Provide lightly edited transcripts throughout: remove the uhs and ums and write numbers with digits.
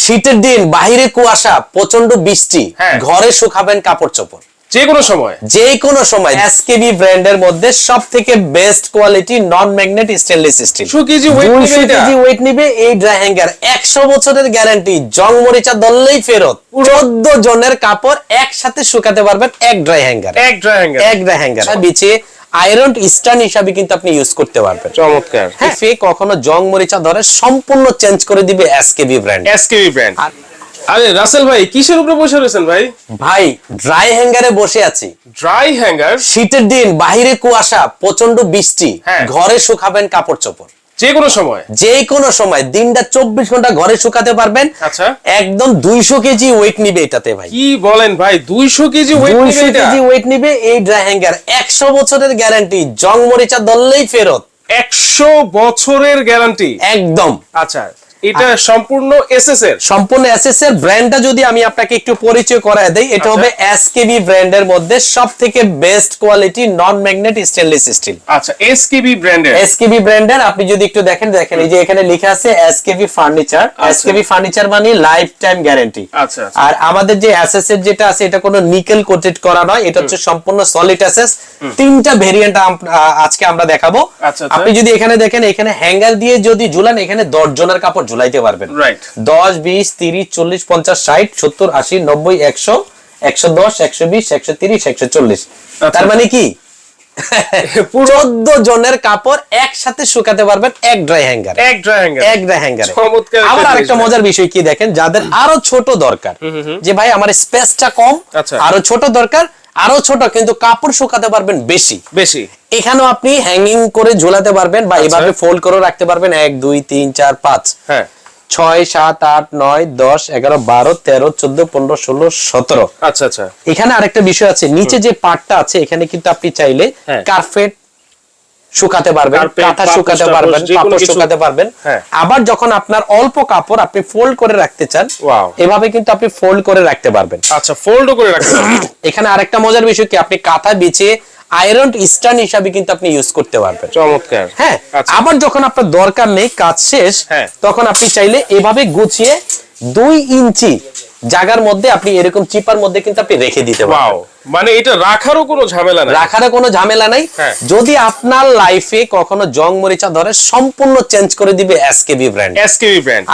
শীতের দিন বাইরে কুয়াশা, প্রচন্ড বৃষ্টি, ঘরে শুকাবেন কাপড় চোপড় যে কোনো সময় এসকেবি ব্র্যান্ডের মধ্যে সবথেকে best quality non magnet stainless steel 200 KG weight নিবে এই ড্রাই হ্যাঙ্গার। 100 বছরের গ্যারান্টি, জং মরিচা ধরলেই ফেরত। 14 জনের কাপড় একসাথে শুকাতে পারবেন এক ড্রাই হ্যাঙ্গার। এক ড্রাই হ্যাঙ্গার বিছিয়ে আয়রন স্ট্যান্ড হিসাবে কিন্তু আপনি ইউজ করতে পারবেন। চমৎকার। ফেক কখনো জং মরিচা ধরে সম্পূর্ণ চেঞ্জ করে দিবে এসকেবি ব্র্যান্ড। আরে রাসেল ভাই কিসের উপরে বসে রয়েছেন ভাই? ভাই ড্রাই হ্যাঙ্গারে বসে আছি। Dry hanger? শীতের দিন বাইরে কুয়াশা, প্রচন্ড বৃষ্টি, ঘরে শুকাবেন কাপড় চোপড় যে কোনো সময় দিনটা 24 ঘন্টা ঘরে শুকাতে পারবেন। আচ্ছা, একদম 200 কেজি ওয়েট নিবে এটাতে ভাই। কি বলেন ভাই, 200 কেজি ওয়েট নিবে এই ড্রাই হ্যাঙ্গার। 100 বছরের গ্যারান্টি, জং মরিচা ধরলেই ফেরত। 100 বছরের গ্যারান্টি একদম। আচ্ছা, এটা সম্পূর্ণ এসএস এর ব্র্যান্ডটা যদি আমি আপনাকে একটু পরিচয় করায় দেই, এটা হবে এসকেবি ব্র্যান্ডের মধ্যে সবথেকে best quality non magnet stainless still. আচ্ছা, এসকেবি ব্র্যান্ডের আপনি যদি একটু দেখেন এই যে এখানে লেখা আছে এসকেবি ফার্নিচার। এসকেবি ফার্নিচার মানে লাইফ টাইম গ্যারান্টি। আচ্ছা, আর আমাদের যে এসএস এর যেটা আছে এটা কোনো নিকেল কোটেড করা নয়, এটা হচ্ছে সম্পূর্ণ সলিড এসএস। তিনটা ভেরিয়েন্ট আজকে আমরা দেখাবো। আপনি যদি এখানে দেখেন, এখানে হ্যাঙ্গার দিয়ে যদি ঝুলান, এখানে 10 জনের কাপড় ঝুলাইতে পারবেন। 10, 20, 30, 40, 50, 60, 70, 80, 90, 100, 110, 120, 130, 140। তার মানে কি 14 জনের কাপড় একসাথে শুকাতে পারবেন এক ড্রাই হ্যাঙ্গার। আবার আরেকটা মজার বিষয় কি দেখেন, যাদের আরো ছোট দরকার, যে ভাই আমার স্পেসটা কম, আরো ছোট দরকার, আরো ছোট কিন্তু কাপড় শুকাতে পারবেন বেশি। এখানেও আপনি হ্যাঙ্গিং করে ঝোলাতে পারবেন বা এভাবে ফোল্ড করে রাখতে পারবেন। 1, 2, 3, 4, 5, 6, 7, 8, 9, 10, 11, 12, 13, 14, 15, 16, 17। আচ্ছা আচ্ছা, এখানে আরেকটা বিষয় আছে, নিচে যে পার্টটা আছে এখানে কিন্তু আপনি চাইলে কার্পেট শুকাতে পারবেন, কাঁথা শুকাতে পারবেন, কাপড় শুকাতে পারবেন। আবার যখন আপনার অল্প কাপড় আপনি ফোল্ড করে রাখতে চান, এভাবে কিন্তু আপনি ফোল্ড করে রাখতে পারবেন। আচ্ছা, ফোল্ডও করে রাখতে পারবেন। এখানে আরেকটা মজার বিষয় কি, আপনি কাঁথা বিছিয়ে আয়রন স্ট্যান্ড হিসাবে কিন্তু আপনি ইউজ করতে পারবেন। চমৎকার। হ্যাঁ, আবার যখন আপনার দরকার নেই, কাজ শেষ, তখন আপনি চাইলে এভাবে গুছিয়ে 2 ইঞ্চি জায়গার মধ্যে আপনি এরকম চিপার মধ্যে কিন্তু আপনি রেখে দিতে পারবেন। মানে এটা রাখারও কোনো ঝামেলা নাই। যদি আপনার লাইফে কখনো জং মরিচা ধরে, সম্পূর্ণ চেঞ্জ করে দিবে এসকেবি ব্র্যান্ড।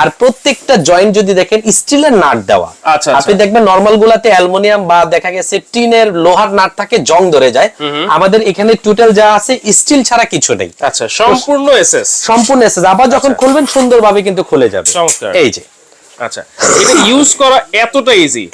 আর প্রত্যেকটা জয়েন্ট যদি দেখেন স্টিলের নাট দেওয়া। আপনি দেখবেন নরমাল গুলাতে অ্যালুমিনিয়াম বা দেখা গেছে টিনের লোহার নাট থাকে, জং ধরে যায়। আমাদের এখানে টোটাল যা আছে স্টিল ছাড়া কিছু নেই। আচ্ছা, সম্পূর্ণ এসএস। আবার যখন খুলবেন সুন্দরভাবে কিন্তু খুলে যাবে। এই যে আচ্ছা, এটা ইউজ করা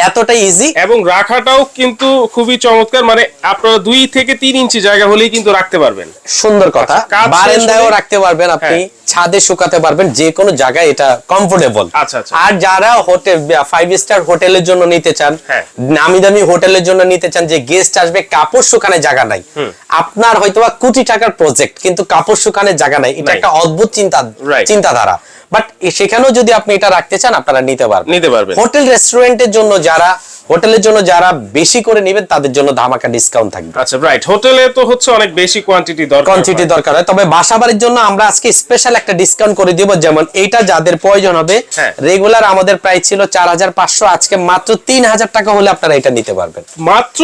এতটা ইজি এবং রাখাটাও কিন্তু খুবই চমৎকার। মানে আপনারা 2 থেকে 3 ইঞ্চি জায়গা হলেই কিন্তু রাখতে পারবেন। সুন্দর কথা। বারান্দায়ও রাখতে পারবেন আপনি, ছাদে শুকাতে পারবেন, যে কোনো জায়গায় এটা কমফোর্টেবল। আর যারা হোটেল 5 স্টার হোটেলের জন্য নিতে চান, নামি দামি হোটেলের জন্য নিতে চান, যে গেস্ট আসবে কাপড় শুকানোর জায়গা নাই, আপনার হয়তোবা কোটি টাকার প্রজেক্ট কিন্তু কাপড় শুকানোর জায়গা নাই, এটা একটা অদ্ভুত চিন্তাধারা। বাট সেখানেও যদি আপনি এটা রাখতে চান, আপনারা নিতে পারবেন। হোটেল রেস্টুরেন্টের জন্য হোটেলের জন্য যারা বেশি করে নেবেন, তাদের জন্য ধামাকা ডিসকাউন্ট থাকবে। আচ্ছা, রাইট। হোটেলে তো হচ্ছে অনেক বেশি কোয়ান্টিটি দরকার হয়, তবে বাসাবাড়ির জন্য আমরা আজকে স্পেশাল একটা ডিসকাউন্ট করে দিব। যেমন এইটা যাদের প্রয়োজন হবে, রেগুলার আমাদের প্রাইস ছিল 4500, আজকে মাত্র 3000 টাকা হলে আপনারা এটা নিতে পারবেন। মাত্র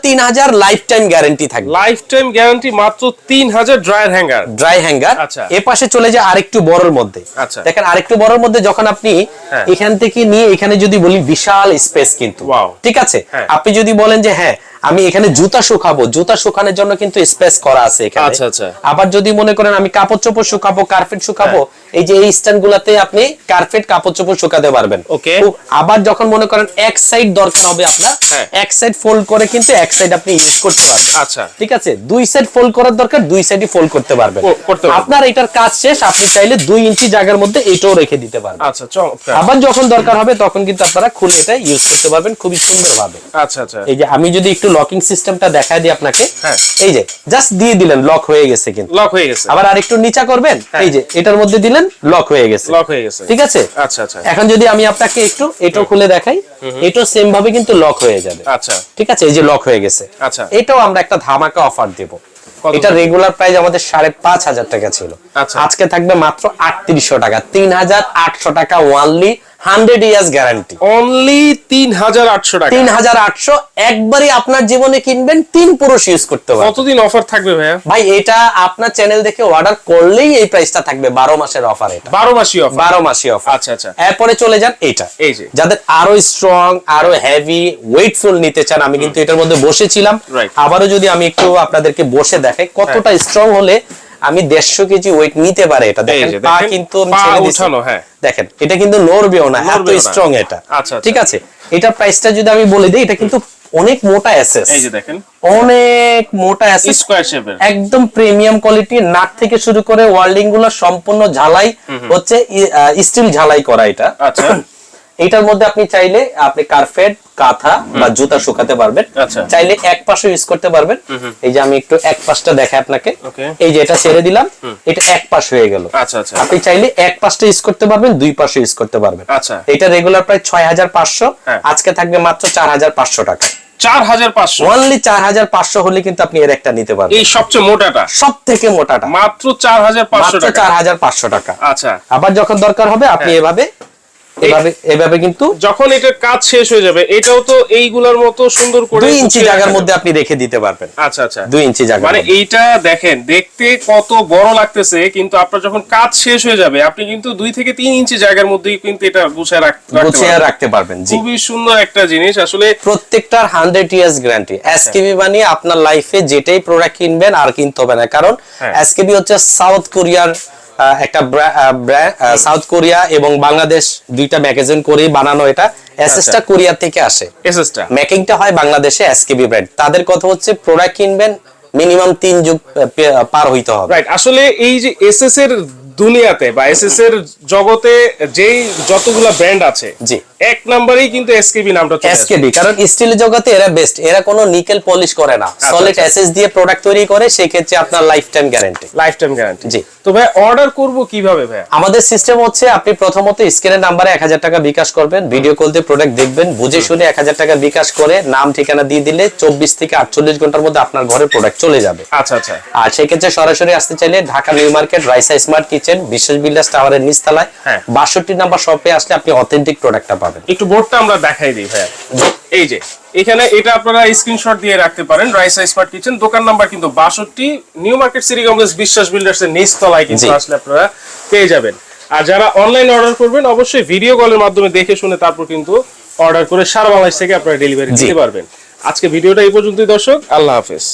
3000 লাইফ টাইম গ্যারান্টি থাকবে। লাইফ টাইম গ্যারান্টি মাত্র 3000 ড্রাই হ্যাঙ্গার। আচ্ছা, এই পাশে চলে যায় আরেকটু বড়র মধ্যে। দেখেন আরেকটু বড়র মধ্যে যখন আপনি এখান থেকে নিয়ে এখানে যদি বলি, বিশাল স্পেস কিন্তু। ঠিক আছে, আপনি যদি বলেন যে হ্যাঁ আমি এখানে জুতা শুকানোর জন্য কিন্তু স্পেস করা আছে এখানে। আবার যদি মনে করেন আমি কাপড় চোপড় শুকাবো, কার্পেট শুকাবো, এই যে এই স্ট্যান্ড গুলাতে আপনি কার্পেট কাপড় চোপড় শুকাতে পারবেন। আবার যখন মনে করেন এক সাইড দরকার হবে আপনার, এক সাইড ফোল্ড করে কিন্তু এক সাইড আপনি ইউজ করতে পারবেন। আচ্ছা, ঠিক আছে, 2 সাইড ফোল্ড করার দরকার, 2 সাইডই ফোল্ড করতে পারবেন। আপনার এটার কাজ শেষ, আপনি চাইলে 2 ইঞ্চি জায়গার মধ্যে এটাও রেখে দিতে পারবেন। আচ্ছা, চমৎকার। আবার যখন দরকার হবে তখন কিন্তু আপনারা খুলে এটা ইউজ করতে পারবেন খুবই সুন্দরভাবে। আচ্ছা আচ্ছা, এই যে আমি যদি একটু লকিং সিস্টেমটা দেখাই দিই আপনাকে, এই যে জাস্ট দিয়ে দিলেন, লক হয়ে গেছে। কিন্তু লক হয়ে গেছে। আবার আরেকটু নিচা করবেন, এই যে এটার মধ্যে দিলেন, লক হয়ে গেছে। ঠিক আছে। আচ্ছা আচ্ছা, এখন যদি আমি আপনাকে একটু এটাও খুলে দেখাই, এটাও সেম ভাবে কিন্তু লক হয়ে যাবে। আচ্ছা, ঠিক আছে, এই যে লক হয়ে গেছে। আচ্ছা, এটাও আমরা একটা ধামাকা অফার দেব। এটা রেগুলার প্রাইস আমাদের 5500 টাকা ছিল, আজকে থাকবে মাত্র 3800 টাকা। 3800 টাকা ওয়ানলি 100 ইয়ার্স গ্যারান্টি। অনলি 3800 টাকা। 3800 একবারই আপনার জীবনে কিনবেন, 3 পুরুষ ইউজ করতে পারবেন। কতদিন অফার থাকবে ভাইয়া? ভাই এটা আপনার চ্যানেল দেখে অর্ডার করলেই এই প্রাইসটা থাকবে, 12 মাসের অফার এটা। 12 মাসই অফার? 12 মাসই অফার। আচ্ছা আচ্ছা। এরপরে চলে যান এটা, এই যে যাদের আরো স্ট্রং, আরো হেভি, ওয়েটফুল নিতে চান, আমি কিন্তু এটার মধ্যে বসেছিলাম। আবারও যদি আমি একটু আপনাদেরকে বসে দেখাই কতটা স্ট্রং হলে আমি 150 কেজি ওয়েট নিতে পারে এটা। দেখেন পা কিন্তু আমি ছেড়ে দিছি, দেখেন এটা কিন্তু নড়বেও না, এত স্ট্রং এটা। ঠিক আছে, এটা প্রাইসটা যদি আমি বলে দিই, এটা কিন্তু অনেক মোটা এসএস, এই যে দেখেন অনেক মোটা এসএস, স্কয়ার শেপের, একদম প্রিমিয়াম কোয়ালিটি। নাট থেকে শুরু করে ওয়েল্ডিং গুলো সম্পূর্ণ ঝালাই হচ্ছে স্টিল ঝালাই করা এটা। আচ্ছা, এটার মধ্যে আপনি চাইলে আপনি কার্পেট, কাঁথা বা জুতা শুকাতে পারবেন, চাইলে এক পাশে ইউজ করতে পারবেন। এই যে আমি একটু এক পাশটা দেখাই আপনাকে, এই যে এটা ছেড়ে দিলাম, এটা এক পাশ হয়ে গেল। আচ্ছা আচ্ছা, আপনি চাইলে এক পাশটা ইউজ করতে পারবেন, দুই পাশে ইউজ করতে পারবেন। আচ্ছা, এটা রেগুলার প্রাইস 6500, আজকে থাকবে মাত্র 4500 টাকা। 4500, অনলি 4500 হলে কিন্তু আপনি এর একটা নিতে পারবেন। এই সবচেয়ে মোটাটা, সবথেকে মোটাটা মাত্র 4500 টাকা। 4500 টাকা। আচ্ছা, আবার যখন দরকার হবে আপনি এভাবে কিন্তু যখন এটার কাজ শেষ হয়ে যাবে, এটাও তো এইগুলার মতো সুন্দর করে 2 ইঞ্চি জায়গার মধ্যে আপনি রেখে দিতে পারবেন। আচ্ছা আচ্ছা, 2 ইঞ্চি জায়গা, মানে এইটা দেখেন দেখতে কত বড় লাগতেছে, কিন্তু আপনার যখন কাজ শেষ হয়ে যাবে আপনি কিন্তু 2 থেকে 3 ইঞ্চি জায়গার মধ্যেই কিন্তু এটা গুছিয়ে রাখতে পারবেন। জি, খুবই সুন্দর একটা জিনিস। আসলে প্রত্যেকটার 100 ইয়ার্স গ্যারান্টি। এসকেবি বানিয়ে আপনার লাইফে যেটাই প্রোডাক্ট কিনবেন আর কিনতে হবে না, কারণ এসকেবি হচ্ছে সাউথ কোরিয়ার একটা সাউথ কোরিয়া এবং বাংলাদেশ দুইটা ম্যাগাজিন করে বানানো এটা। এসএসটা কোরিয়া থেকে আসে, এসএসটা মেকিংটা হয় বাংলাদেশে, এসকেবি ব্র্যান্ড। তাদের কথা হচ্ছে প্রোডাক্ট কিনবেন মিনিমাম 3 যুগ পার হইতে হবে। রাইট, আসলে এই যে এসএস এর দুনিয়াতে বা এসএস এর জগতে যেই যতগুলা ব্র্যান্ড আছে, জি, এক নম্বরেই কিন্তু এসকেবি নামটা চলে আসে। এসকেবি কারণ স্টিল জগতে এরা বেস্ট, এরা কোনো নিকেল পলিশ করে না, সলিড এসএস দিয়ে প্রোডাক্ট তৈরি করে, সেই ক্ষেত্রে আপনার lifetime guarantee. Lifetime guarantee. জি, তো ভাই অর্ডার করব কিভাবে ভাই? আমাদের সিস্টেম হচ্ছে আপনি প্রথমত স্ক্রিনের নাম্বারে 1000 টাকা বিকাশ করবেন, ভিডিও কল দিয়ে প্রোডাক্ট দেখবেন, বুঝে শুনে 1000 টাকা বিকাশ করে নাম ঠিকানা দিয়ে দিলে 24 থেকে 48 ঘন্টার মধ্যে আপনার ঘরে প্রোডাক্ট চলে যাবে। আচ্ছা আচ্ছা। আর সেই ক্ষেত্রে সরাসরি আসতে চাইলে Dhaka new market Raisa smart kitchen বিশ্বাস বিল্ডার্স টাওয়ারের নিচতলায় 62 নাম্বার শপে আসলে আপনি অথেন্টিক প্রোডাক্টটা পাবেন। একটু বোর্ডটা আমরা দেখাই দিই ভাই। এই যে এখানে এটা আপনারা স্ক্রিনশট দিয়ে রাখতে পারেন। রাইসা স্মার্ট কিচেন, দোকান নাম্বার কিন্তু 62, নিউ মার্কেট সিটি কমপ্লেক্স বিশ্বাস বিল্ডার্স এর নিচতলায় কিন্তু আসলে আপনারা পেয়ে যাবেন। আর যারা অনলাইন অর্ডার করবেন অবশ্যই ভিডিও কলের মাধ্যমে দেখে শুনে তারপর কিন্তু অর্ডার করে সারা বাংলাদেশ থেকে আপনারা ডেলিভারি দিতে পারবেন। আজকে ভিডিওটা এই পর্যন্তই দর্শক, আল্লাহ হাফেজ।